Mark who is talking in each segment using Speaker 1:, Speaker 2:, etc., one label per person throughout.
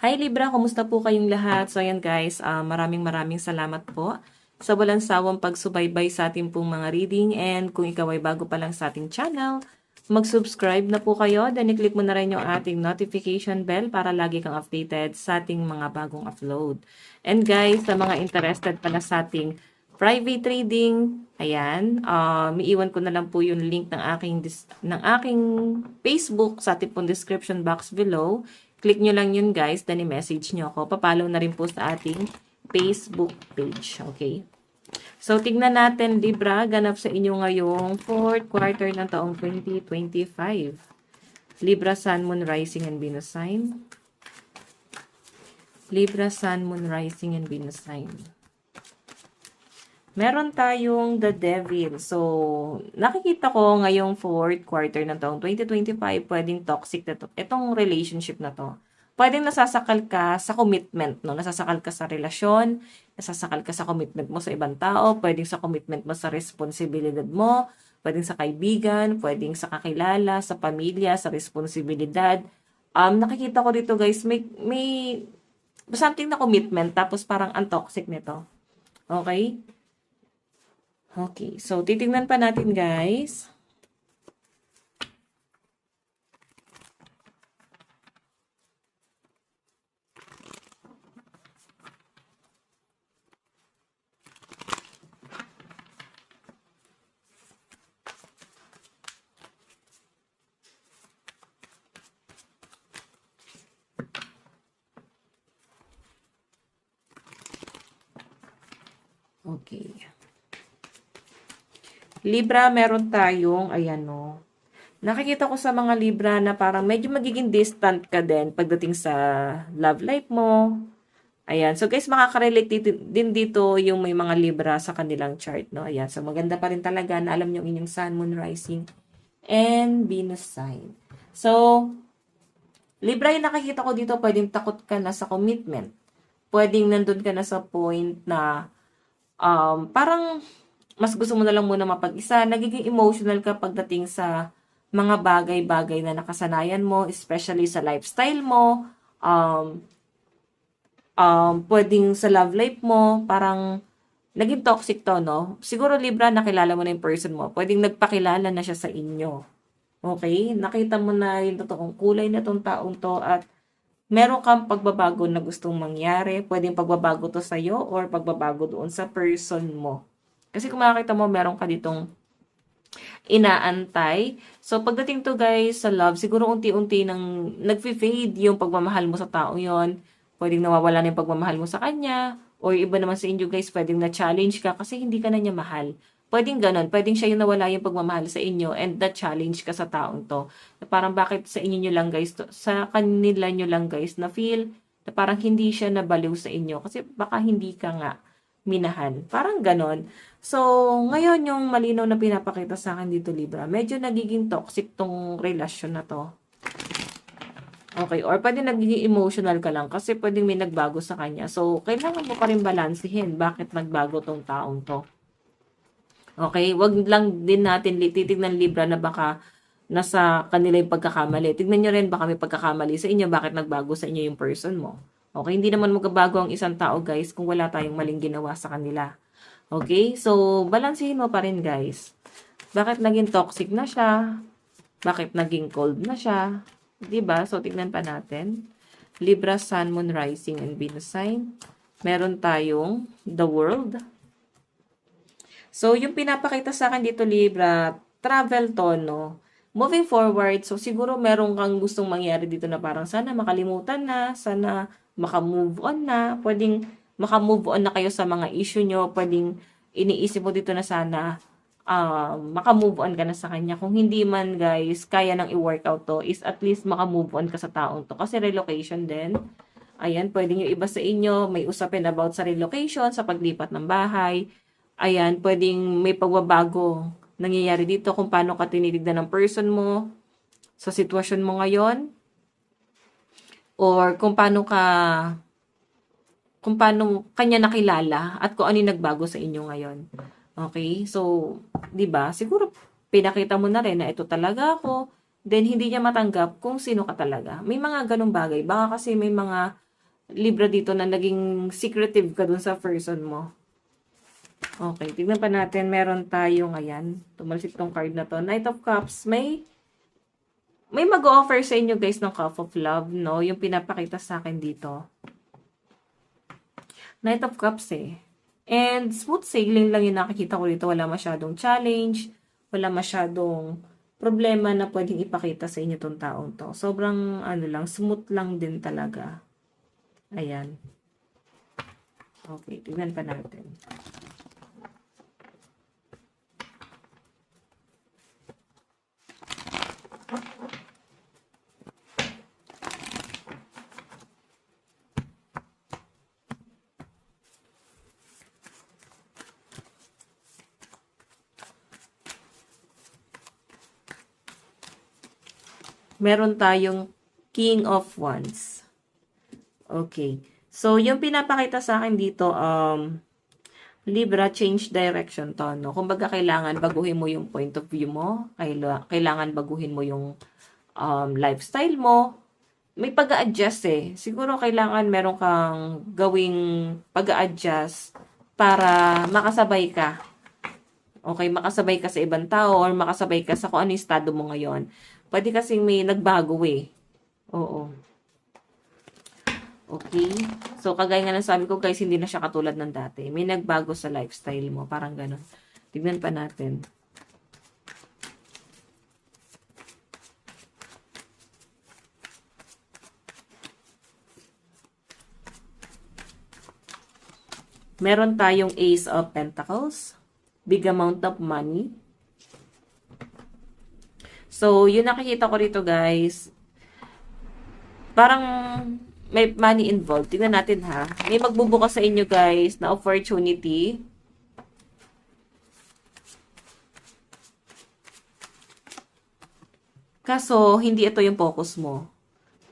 Speaker 1: Hi Libra, kumusta po kayong lahat? So ayan guys, maraming salamat po sa walang sawang pagsubaybay sa ating pong mga reading, and kung ikaw ay bago pa lang sa ating channel, mag-subscribe na po kayo, then i-click mo na rin yung ating notification bell para lagi kang updated sa ating mga bagong upload. And guys, sa mga interested pala sa ating private reading, ayan, iiwan ko na lang po yung link ng aking Facebook sa ating pong description box below. Click nyo lang yun guys, then i-message nyo ako. Papalo na rin po sa ating Facebook page. Okay? So, tignan natin, Libra, ganap sa inyo ngayong 4th quarter ng taong 2025. Libra, Sun, Moon, Rising, and Venus sign. Libra, Sun, Moon, Rising, and Venus sign. Meron tayong The Devil. So, nakikita ko ngayong 4th quarter ng taong 2025, pwedeng toxic na to. Itong relationship na to. Pwedeng nasasakal ka sa commitment, no? Nasasakal ka sa relasyon, nasasakal ka sa commitment mo sa ibang tao, pwedeng sa commitment mo sa responsibilidad mo, pwedeng sa kaibigan, pwedeng sa kakilala, sa pamilya, sa responsibilidad. Nakikita ko dito guys, may something na commitment, tapos parang ang toxic nito. Okay? Okay, so titingnan pa natin guys. Okay. Libra, meron tayong, ayan no. Nakikita ko sa mga Libra na parang medyo magiging distant ka din pagdating sa love life mo. Ayan. So guys, makaka-relate din dito yung may mga Libra sa kanilang chart, no? Ayan. So maganda pa rin talaga na alam nyo inyong Sun, Moon, Rising, and Venus sign. So, Libra, yung nakikita ko dito, pwedeng takot ka na sa commitment. Pwedeng nandun ka na sa point na parang mas gusto mo na lang muna mapag-isa. Nagiging emotional ka pagdating sa mga bagay-bagay na nakasanayan mo, especially sa lifestyle mo, um, pwedeng sa love life mo, parang naging toxic to, no? Siguro Libra, nakilala mo na yung person mo. Pwedeng nagpakilala na siya sa inyo. Okay? Nakita mo na yung totoong kulay na tong taong to, at meron kang pagbabago na gustong mangyari. Pwedeng pagbabago to sa'yo or pagbabago doon sa person mo. Kasi kung makakita mo, meron ka ditong inaantay. So, pagdating to guys sa love, siguro unti-unti nang nag-fade yung pagmamahal mo sa tao yon. Pwedeng nawawala na yung pagmamahal mo sa kanya. Or iba naman sa inyo guys, pwedeng na-challenge ka kasi hindi ka na niya mahal. Pwedeng ganon. Pwedeng siya yung nawala yung pagmamahal sa inyo and na-challenge ka sa taong to. Na parang bakit sa inyo nyo lang guys, sa kanila nyo lang guys, na feel na parang hindi siya nabaliw sa inyo. Kasi baka hindi ka nga minahan. Parang ganon. So, ngayon yung malinaw na pinapakita sa akin dito, Libra, medyo nagiging toxic tong relasyon na to. Okay, or pwede nagiging emotional ka lang kasi pwedeng may nagbago sa kanya. So, kailangan mo pa rin balansehin bakit nagbago tong taong to. Okay, wag lang din natin titignan Libra na baka nasa kanila yung pagkakamali. Tignan nyo rin baka may pagkakamali sa inyo, bakit nagbago sa inyo yung person mo. Okay, hindi naman magbabago ang isang tao guys kung wala tayong maling ginawa sa kanila. Okay, so balansehin mo pa rin guys. Bakit naging toxic na siya? Bakit naging cold na siya? 'Di ba? So tignan pa natin. Libra, Sun, Moon, Rising, and Venus sign. Meron tayong The World. So yung pinapakita sa akin dito Libra, travel to, no? Moving forward, so siguro meron kang gustong mangyari dito na parang sana makalimutan na, sana makamove on na, pwedeng makamove on na kayo sa mga issue nyo, pwedeng iniisip mo dito na sana makamove on ka na sa kanya. Kung hindi man guys, kaya nang i-workout to, is at least makamove on ka sa taong to. Kasi relocation din. Ayan, pwedeng yung iba sa inyo, may usapin about sa relocation, sa paglipat ng bahay. Ayan, pwedeng may pagbabago nangyayari dito kung paano ka tinitignan ng person mo sa sitwasyon mo ngayon, or kung paano kanya nakilala at kung ano yung nagbago sa inyo ngayon. Okay? So, 'di ba? Siguro pinakita mo na rin na ito talaga ako, then hindi niya matanggap kung sino ka talaga. May mga ganung bagay. Baka kasi may mga Libra dito na naging secretive ka dun sa person mo. Okay, tignan pa natin. Meron tayong, ayan, tumalsik tong card na to. Knight of Cups, may mag-offer sa inyo guys ng Cup of Love, no? Yung pinapakita sa akin dito. Knight of Cups eh. And smooth sailing lang yung nakikita ko dito. Wala masyadong challenge. Wala masyadong problema na pwedeng ipakita sa inyo tong taong to. Sobrang ano lang, smooth lang din talaga. Ayan. Okay, tignan pa natin. Meron tayong King of Wands. Okay. So, yung pinapakita sa akin dito, Libra, change direction to, no? Kumbaga, kailangan baguhin mo yung point of view mo. Kailangan baguhin mo yung lifestyle mo. May pag-a-adjust eh. Siguro kailangan meron kang gawing pag-a-adjust para makasabay ka. Okay, makasabay ka sa ibang tao or makasabay ka sa kung ano yung estado mo ngayon. Pwede kasing may nagbago eh. Oo. Okay. So, kagaya nga ng sabi ko guys, hindi na siya katulad ng dati. May nagbago sa lifestyle mo. Parang ganun. Tignan pa natin. Meron tayong Ace of Pentacles. Big amount of money. So, yun nakikita ko rito guys. Parang may money involved. Tingnan natin ha. May magbubukas sa inyo guys na opportunity. Kaso, hindi ito yung focus mo.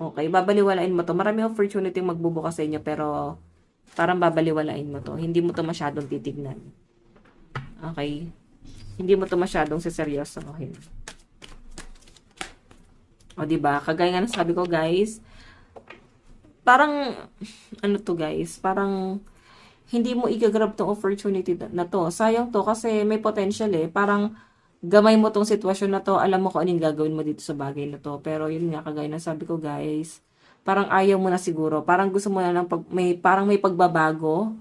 Speaker 1: Okay, babaliwalain mo to. Maraming opportunity magbubukas sa inyo pero parang babaliwalain mo to. Hindi mo to masyadong titignan. Okay? Hindi mo to masyadong seseryosohin. O, diba? Kagaya nga ng sabi ko, guys, parang, ano to, guys, parang, hindi mo i-grab tong opportunity na to. Sayang to kasi may potential eh. Parang, gamay mo tong sitwasyon na to, alam mo kung anong gagawin mo dito sa bagay na to. Pero, yun nga, kagaya ng sabi ko, guys, parang ayaw mo na siguro. Parang gusto mo na lang, parang may pagbabago.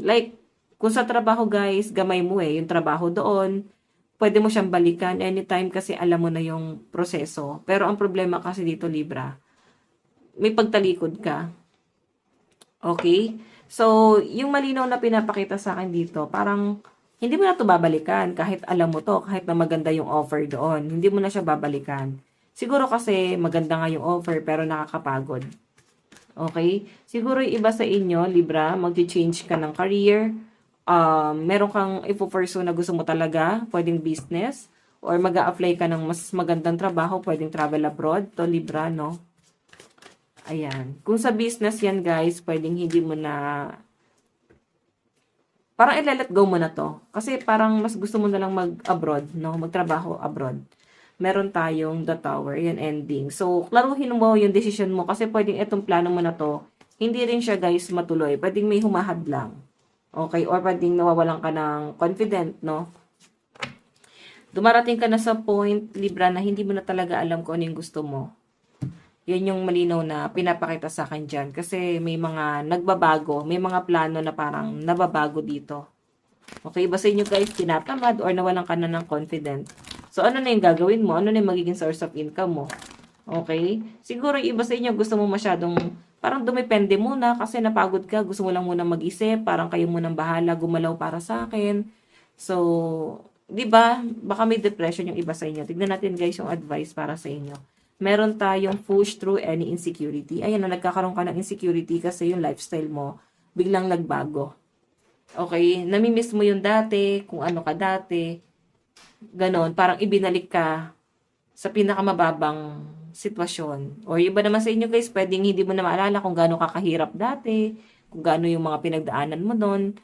Speaker 1: Like, kung sa trabaho, guys, gamay mo eh, yung trabaho doon, pwede mo siyang balikan anytime kasi alam mo na yung proseso. Pero ang problema kasi dito, Libra, may pagtalikod ka. Okay? So, yung malinaw na pinapakita sa akin dito, parang hindi mo na ito babalikan kahit alam mo to, kahit na maganda yung offer doon. Hindi mo na siya babalikan. Siguro kasi maganda nga yung offer pero nakakapagod. Okay? Siguro yung iba sa inyo, Libra, mag-change ka ng career, meron kang ipo-pursue na gusto mo talaga, pwedeng business, or mag-a-apply ka ng mas magandang trabaho, pwedeng travel abroad, to Libra, no? Ayan. Kung sa business yan, guys, pwedeng hindi mo na, parang i-let go mo na to. Kasi parang mas gusto mo na lang mag-abroad, no? Magtrabaho abroad. Meron tayong the tower, yan ending. So, klaruhin mo yung decision mo kasi pwedeng itong plano mo na to, hindi rin siya, guys, matuloy. Pwedeng may humahad lang. Okay, or pwedeng nawawalan ka ng confident, no? Dumarating ka na sa point, Libra, na hindi mo na talaga alam kung ano yung gusto mo. Yan yung malinaw na pinapakita sa akin dyan. Kasi may mga nagbabago, may mga plano na parang nababago dito. Okay, basta inyo guys, tinatamad or nawalan ka na ng confident. So, ano na yung gagawin mo? Ano na yung magiging source of income mo? Okay? Siguro yung iba sa inyo gusto mo masyadong parang dumepende muna kasi napagod ka. Gusto mo lang muna mag-isip. Parang kayo munang bahala gumalaw para sa akin. So, di ba? Baka may depression yung iba sa inyo. Tignan natin guys yung advice para sa inyo. Meron tayong push through any insecurity. Ayan na, nagkakaroon ka ng insecurity kasi yung lifestyle mo biglang nagbago. Okay? Namimiss mo yung dati, kung ano ka dati. Ganon. Parang ibinalik ka sa pinakamababang sitwasyon. Or iba naman sa inyo guys, pwedeng hindi mo na maalala kung gaano kakahirap dati, kung gaano yung mga pinagdaanan mo doon.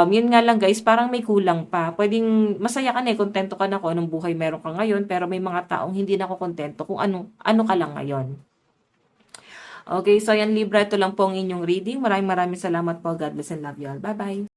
Speaker 1: Yun nga lang guys, parang may kulang pa. Pwedeng masaya ka na eh, kontento ka na kung anong buhay meron ka ngayon, pero may mga taong hindi na kontento kung ano ka lang ngayon. Okay, so yan Libra, ito lang po ang inyong reading. Maraming salamat po. God bless and love you all. Bye-bye.